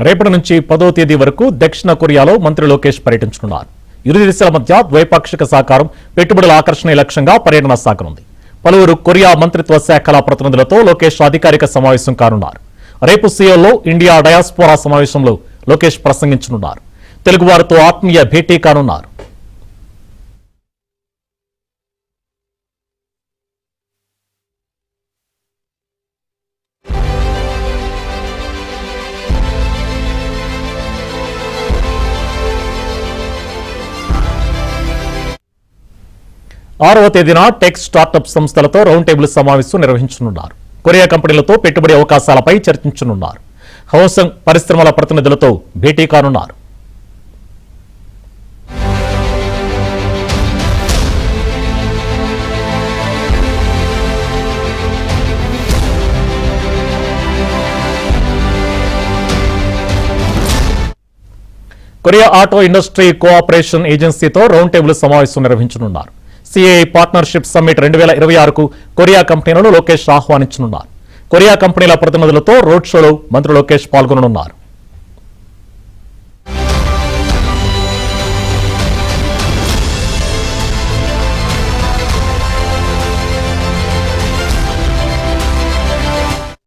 రేపటి నుంచి 10వ తేదీ వరకు దక్షిణ కొరియాలో మంత్రి లోకేష్ పర్యటించనున్నారు. ఇరు దేశాల మధ్య ద్వైపాక్షిక సహకారం, పెట్టుబడుల ఆకర్షణ లక్ష్యంగా పర్యటన సాగనుంది. పలువురు కొరియా మంత్రిత్వ శాఖల ప్రతినిధులతో లోకేష్ అధికారిక సమావేశం కానున్నారు. రేపు సియోల్లో ఇండియా డయాస్పోరా సమావేశంలో లోకేష్ ప్రసంగించనున్నారు. తెలుగువారితో ఆత్మీయ భేటీ కానున్నారు. ఆరవ తేదీన టెక్ స్టార్టప్ సంస్థలతో రౌండ్ టేబుల్ సమావేశం నిర్వహించనున్నారు. కొరియా కంపెనీలతో పెట్టుబడి అవకాశాలపై చర్చించనున్నారు. హౌసింగ్ పరిశ్రమల ప్రతినిధులతో భేటీ కానున్నారు. కొరియా ఆటో ఇండస్ట్రీ కోఆపరేషన్ ఏజెన్సీతో రౌండ్ టేబుల్ సమావేశం నిర్వహించనున్నారు. సిఐ పార్ట్నర్షిప్ సమ్మిట్ 2026కు కొరియా కంపెనీలను లోకేష్ ఆహ్వానించనున్నారు. కొరియా కంపెనీల ప్రతినిధులతో రోడ్ షోలో మంత్రి లోకేష్ పాల్గొననున్నారు.